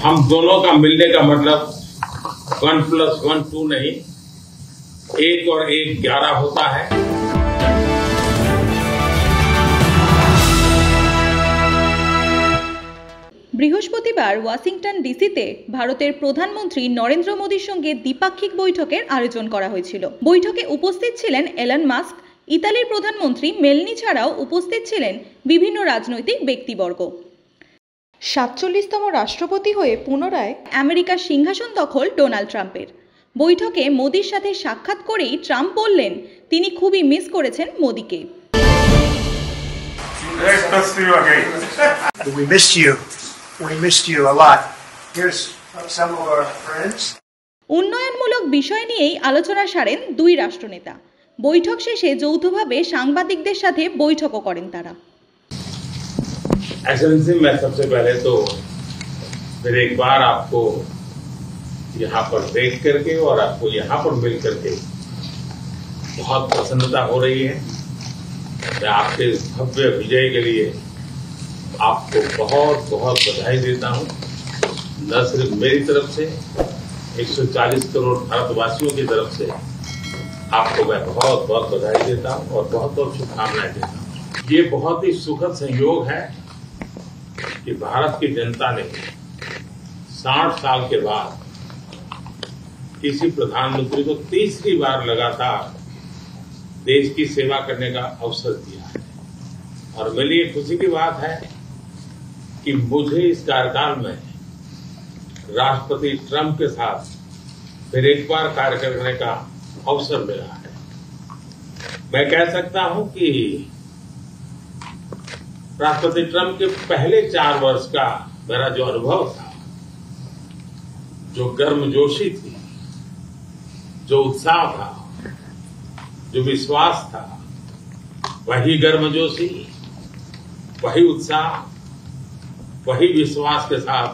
हम दोनों का मिलने का मतलब 1+1 2 नहीं, 1 और 1 11 होता है। বৃহস্পতিবার ওয়াশিংটন ডিসিতে ভারতের প্রধানমন্ত্রী নরেন্দ্র মোদীর সঙ্গে দ্বিপাক্ষিক বৈঠকের আয়োজন করা হয়েছিল। বৈঠকে উপস্থিত ছিলেন এলন মাস্ক, ইতালির প্রধানমন্ত্রী মেলনি ছাড়াও উপস্থিত ছিলেন বিভিন্ন রাজনৈতিক ব্যক্তিবর্গ। ৪৭তম রাষ্ট্রপতি হয়ে পুনরায় আমেরিকার সিংহাসন দখল ডোনাল্ড ট্রাম্পের। বৈঠকে মোদীর সাথে সাক্ষাৎ করেই ট্রাম্প বললেন তিনি খুবই মিস করেছেন মোদীকে। We missed you a lot. Here's some of our friends. উন্নয়নমূলক বিষয় নিয়েই আলোচনা সারেন দুই রাষ্ট্রনেতা। বৈঠক শেষে যৌথভাবে সাংবাদিকদের সাথে বৈঠকও করেন তারা। एक्सेलेंसी, मैं सबसे पहले तो फिर एक बार आपको यहाँ पर देख करके और आपको यहाँ पर मिल करके बहुत प्रसन्नता हो रही है। मैं आपके भव्य विजय के लिए आपको बहुत बहुत बधाई देता हूं। न सिर्फ मेरी तरफ से, 140 करोड़ भारतवासियों की तरफ से आपको मैं बहुत बहुत बधाई देता हूं और बहुत बहुत शुभकामनाएं देता हूं। ये बहुत ही सुखद संयोग है कि भारत की जनता ने 60 साल के बाद किसी प्रधानमंत्री को तीसरी बार लगातार देश की सेवा करने का अवसर दिया है। और मेरे लिए खुशी की बात है कि मुझे इस कार्यकाल में राष्ट्रपति ट्रंप के साथ फिर एक बार कार्य करने का अवसर मिला है। मैं कह सकता हूं कि राष्ट्रपति ट्रंप के पहले 4 वर्ष का मेरा जो अनुभव था, जो गर्मजोशी थी, जो उत्साह था, जो विश्वास था, वही गर्मजोशी, वही उत्साह, वही विश्वास के साथ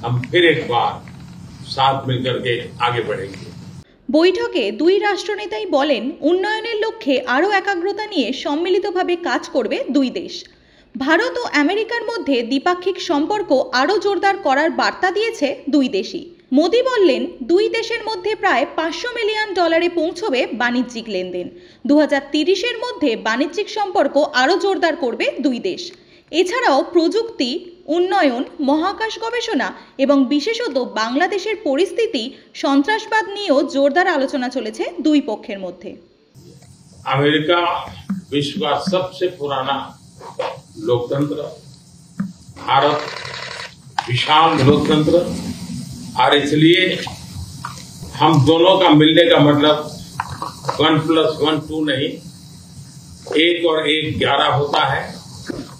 हम फिर एक बार साथ मिलकर के आगे बढ़ेंगे। বৈঠকে দুই রাষ্ট্রনেতাই বলেন উন্নয়নের লক্ষ্যে আরও একাগ্রতা নিয়ে সম্মিলিতভাবে কাজ করবে দুই দেশ। ভারত ও আমেরিকার মধ্যে দ্বিপাক্ষিক সম্পর্ক আরও জোরদার করার বার্তা দিয়েছে দুই দেশই। মোদী বললেন দুই দেশের মধ্যে প্রায় $500 মিলিয়ন পৌঁছবে বাণিজ্যিক লেনদেন। 2030-এর মধ্যে বাণিজ্যিক সম্পর্ক আরও জোরদার করবে দুই দেশ। এছাড়াও প্রযুক্তি, উন্নয়ন, মহাকাশ গবেষণা এবং বিশেষত বাংলাদেশের পরিস্থিতি, সন্ত্রাসবাদ নিয়েও জোরদার আলোচনা চলেছে দুই পক্ষের মধ্যে। अमेरिका विश्व का सबसे पुराना लोकतंत्र, भारत विशाल लोकतंत्र, और इसलिए हम दोनों का मिलने का मतलब 1+1 2 नहीं, 1 और 1 11 होता है।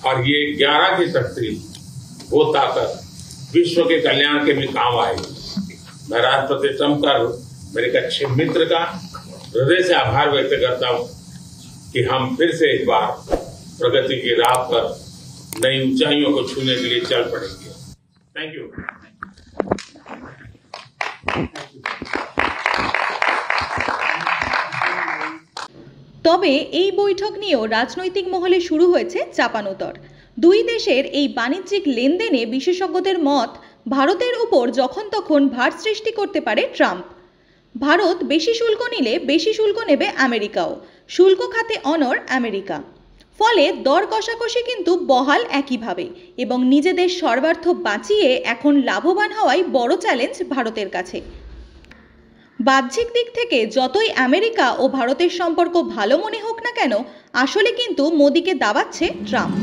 और ये 11 की शक्ति, वो ताकत विश्व के कल्याण के भी काम आएगी। मैं राष्ट्रपति ट्रंप का, मेरे एक अच्छे मित्र का हृदय से आभार व्यक्त करता हूं कि हम फिर से एक बार प्रगति की राह पर नई ऊंचाइयों को छूने के लिए चल पड़ेंगे। Thank you. তবে এই বৈঠক নিয়েও রাজনৈতিক মহলে শুরু হয়েছে চাপানোতর। দুই দেশের এই বাণিজ্যিক লেনদেনে বিশেষজ্ঞদের মত, ভারতের উপর যখন তখন ভার সৃষ্টি করতে পারে ট্রাম্প। ভারত বেশি শুল্ক নিলে বেশি শুল্ক নেবে আমেরিকাও, শুল্ক খাতে অনড় আমেরিকা। ফলে দর কষাকষি কিন্তু বহাল একইভাবে, এবং নিজেদের সর্বার্থ বাঁচিয়ে এখন লাভবান হওয়াই বড় চ্যালেঞ্জ ভারতের কাছে। বাহ্যিক দিক থেকে যতই আমেরিকা ও ভারতের সম্পর্ক ভালো মনে হোক না কেন, আসলে কিন্তু মোদীকে দাবাচ্ছে ট্রাম্প।